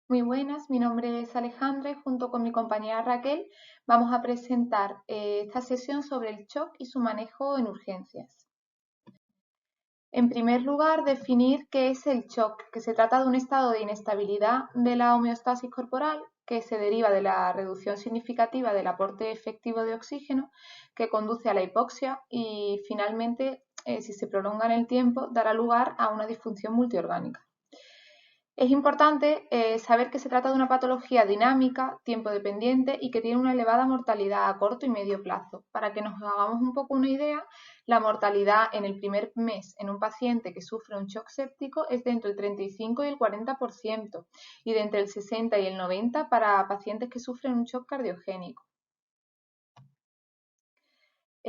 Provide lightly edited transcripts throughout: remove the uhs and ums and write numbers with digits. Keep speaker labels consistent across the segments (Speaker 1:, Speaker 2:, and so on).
Speaker 1: Muy buenas, mi nombre es Alejandra y junto con mi compañera Raquel vamos a presentar esta sesión sobre el shock y su manejo en urgencias. En primer lugar, definir qué es el shock, que se trata de un estado de inestabilidad de la homeostasis corporal que se deriva de la reducción significativa del aporte efectivo de oxígeno que conduce a la hipoxia y finalmente, si se prolonga en el tiempo, dará lugar a una disfunción multiorgánica. Es importante saber que se trata de una patología dinámica, tiempo dependiente y que tiene una elevada mortalidad a corto y medio plazo. Para que nos hagamos un poco una idea, la mortalidad en el primer mes en un paciente que sufre un shock séptico es de entre el 35 y el 40% y de entre el 60 y el 90% para pacientes que sufren un shock cardiogénico.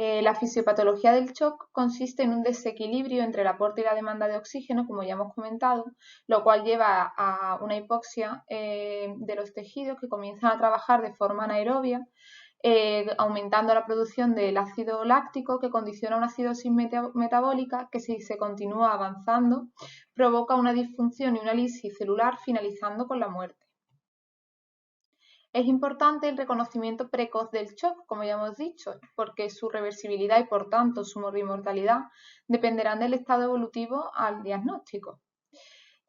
Speaker 1: La fisiopatología del shock consiste en un desequilibrio entre el aporte y la demanda de oxígeno, como ya hemos comentado, lo cual lleva a una hipoxia de los tejidos que comienzan a trabajar de forma anaerobia, aumentando la producción del ácido láctico que condiciona una acidosis metabólica que, si se continúa avanzando, provoca una disfunción y una lisis celular, finalizando con la muerte. Es importante el reconocimiento precoz del shock, como ya hemos dicho, porque su reversibilidad y por tanto su morbimortalidad dependerán del estado evolutivo al diagnóstico.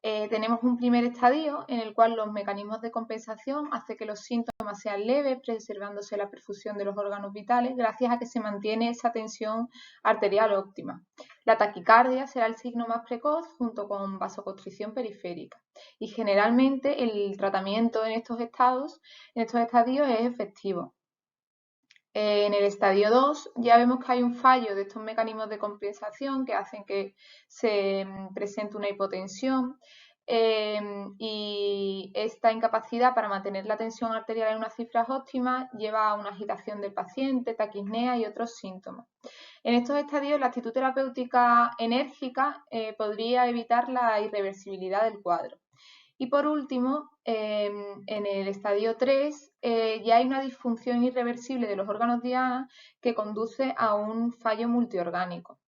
Speaker 1: Tenemos un primer estadio en el cual los mecanismos de compensación hacen que los síntomas sean leves, preservándose la perfusión de los órganos vitales gracias a que se mantiene esa tensión arterial óptima. La taquicardia será el signo más precoz junto con vasoconstricción periférica y generalmente el tratamiento en estos estadios es efectivo. En el estadio 2 ya vemos que hay un fallo de estos mecanismos de compensación que hacen que se presente una hipotensión y esta incapacidad para mantener la tensión arterial en unas cifras óptimas lleva a una agitación del paciente, taquisnea y otros síntomas. En estos estadios la actitud terapéutica enérgica podría evitar la irreversibilidad del cuadro. Y por último, en el estadio 3 ya hay una disfunción irreversible de los órganos diana que conduce a un fallo multiorgánico.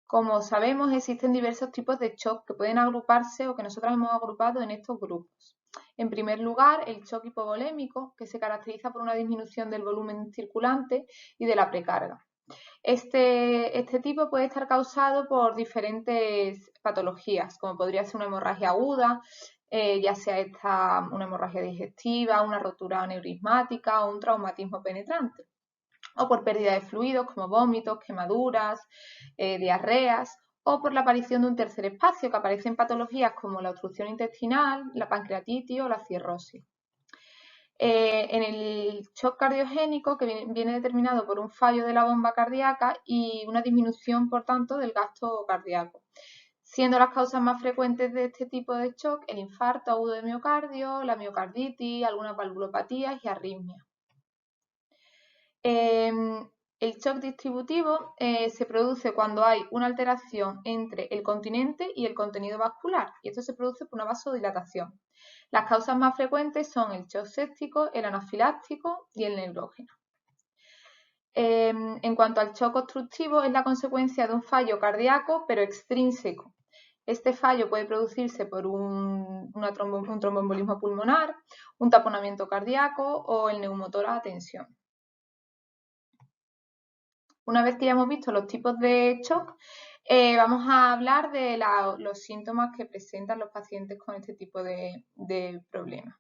Speaker 1: Como sabemos, existen diversos tipos de shock que pueden agruparse o que nosotros hemos agrupado en estos grupos. En primer lugar, el shock hipovolémico, que se caracteriza por una disminución del volumen circulante y de la precarga. Este tipo puede estar causado por diferentes patologías, como podría ser una hemorragia aguda, ya sea una hemorragia digestiva, una rotura aneurismática o un traumatismo penetrante, o por pérdida de fluidos como vómitos, quemaduras, diarreas, o por la aparición de un tercer espacio que aparece en patologías como la obstrucción intestinal, la pancreatitis o la cirrosis. En el shock cardiogénico, que viene determinado por un fallo de la bomba cardíaca y una disminución, por tanto, del gasto cardíaco, siendo las causas más frecuentes de este tipo de shock el infarto agudo de miocardio, la miocarditis, algunas valvulopatías y arritmias. El shock distributivo se produce cuando hay una alteración entre el continente y el contenido vascular, y esto se produce por una vasodilatación. Las causas más frecuentes son el shock séptico, el anafiláctico y el neurógeno. En cuanto al shock obstructivo, es la consecuencia de un fallo cardíaco, pero extrínseco. Este fallo puede producirse por un tromboembolismo pulmonar, un taponamiento cardíaco o el neumotórax a tensión. Una vez que ya hemos visto los tipos de shock, vamos a hablar de los síntomas que presentan los pacientes con este tipo de problemas.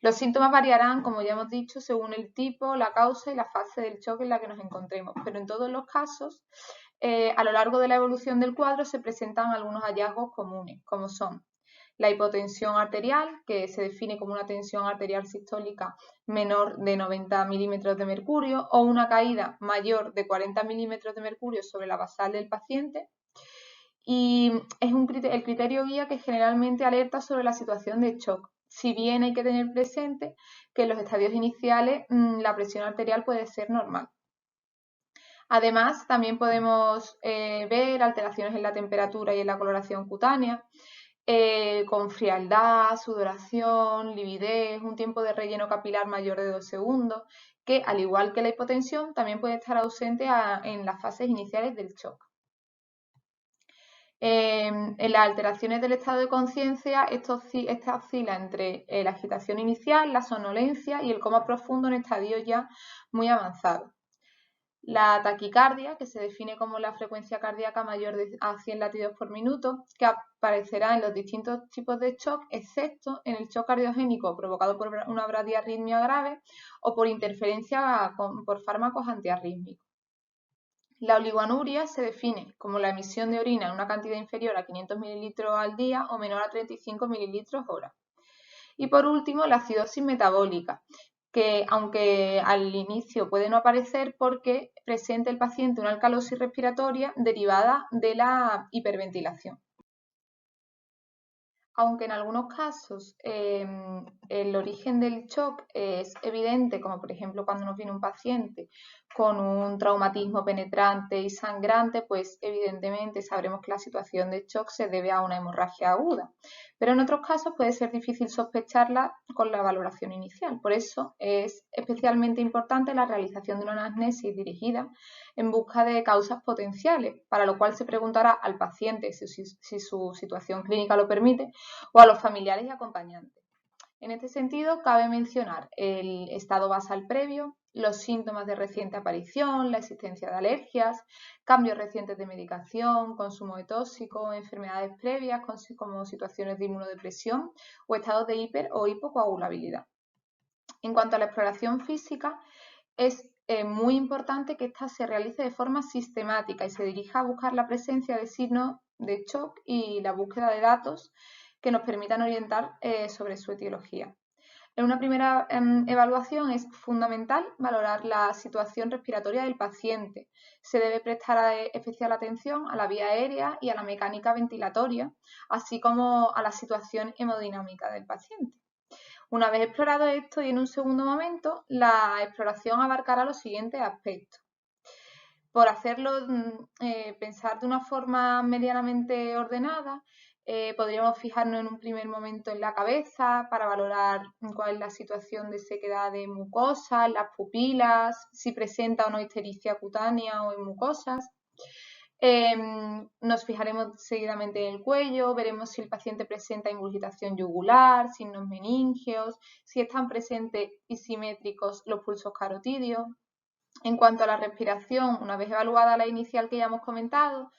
Speaker 1: Los síntomas variarán, como ya hemos dicho, según el tipo, la causa y la fase del shock en la que nos encontremos, pero en todos los casos, a lo largo de la evolución del cuadro se presentan algunos hallazgos comunes, como son la hipotensión arterial, que se define como una tensión arterial sistólica menor de 90 milímetros de mercurio o una caída mayor de 40 milímetros de mercurio sobre la basal del paciente. Y es el criterio guía que generalmente alerta sobre la situación de shock. Si bien hay que tener presente que en los estadios iniciales la presión arterial puede ser normal. Además, también podemos ver alteraciones en la temperatura y en la coloración cutánea, con frialdad, sudoración, lividez, un tiempo de relleno capilar mayor de 2 segundos, que al igual que la hipotensión también puede estar ausente en las fases iniciales del shock. En las alteraciones del estado de conciencia, esta oscila entre la agitación inicial, la somnolencia y el coma profundo en estadios ya muy avanzados. La taquicardia, que se define como la frecuencia cardíaca mayor a 100 latidos por minuto, que aparecerá en los distintos tipos de shock, excepto en el shock cardiogénico provocado por una bradiarritmia grave o por interferencia por fármacos antiarrítmicos. La oligoanuria se define como la emisión de orina en una cantidad inferior a 500 mililitros al día o menor a 35 mililitros hora. Y por último, la acidosis metabólica, que aunque al inicio puede no aparecer porque presenta el paciente una alcalosis respiratoria derivada de la hiperventilación. Aunque en algunos casos el origen del shock es evidente, como por ejemplo cuando nos viene un paciente con un traumatismo penetrante y sangrante, pues evidentemente sabremos que la situación de shock se debe a una hemorragia aguda. Pero en otros casos puede ser difícil sospecharla con la valoración inicial. Por eso es especialmente importante la realización de una anamnesis dirigida en busca de causas potenciales, para lo cual se preguntará al paciente si su situación clínica lo permite o a los familiares y acompañantes. En este sentido, cabe mencionar el estado basal previo, los síntomas de reciente aparición, la existencia de alergias, cambios recientes de medicación, consumo de tóxicos, enfermedades previas como situaciones de inmunodepresión o estados de hiper o hipocoagulabilidad. En cuanto a la exploración física, es muy importante que ésta se realice de forma sistemática y se dirija a buscar la presencia de signos de shock y la búsqueda de datos que nos permitan orientar sobre su etiología. En una primera evaluación es fundamental valorar la situación respiratoria del paciente. Se debe prestar especial atención a la vía aérea y a la mecánica ventilatoria, así como a la situación hemodinámica del paciente. Una vez explorado esto y en un segundo momento, la exploración abarcará los siguientes aspectos. Por hacerlo, pensar de una forma medianamente ordenada, podríamos fijarnos en un primer momento en la cabeza para valorar cuál es la situación de sequedad de mucosa, las pupilas, si presenta o no ictericia cutánea o en mucosas. Nos fijaremos seguidamente en el cuello, veremos si el paciente presenta ingurgitación yugular, signos meningios, si están presentes y simétricos los pulsos carotidios. En cuanto a la respiración, una vez evaluada la inicial que ya hemos comentado,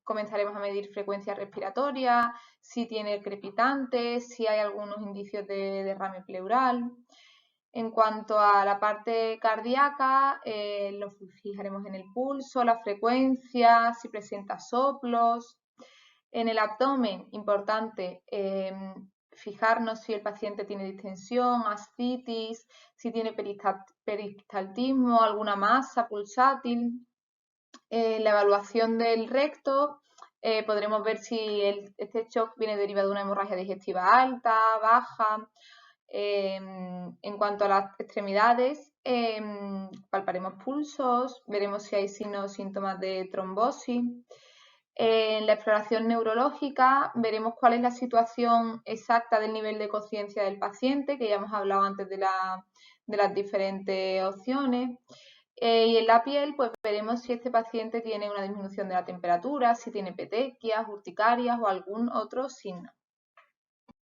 Speaker 1: comenzaremos a medir frecuencia respiratoria, si tiene crepitantes, si hay algunos indicios de derrame pleural. En cuanto a la parte cardíaca, nos fijaremos en el pulso, la frecuencia, si presenta soplos. En el abdomen, importante, fijarnos si el paciente tiene distensión, ascitis, si tiene peristaltismo, alguna masa pulsátil. La evaluación del recto, podremos ver si este shock viene derivado de una hemorragia digestiva alta, baja. En cuanto a las extremidades, palparemos pulsos, veremos si hay signos o síntomas de trombosis. En la exploración neurológica veremos cuál es la situación exacta del nivel de conciencia del paciente, que ya hemos hablado antes de las diferentes opciones. Y en la piel, pues veremos si este paciente tiene una disminución de la temperatura, si tiene petequias, urticarias o algún otro signo.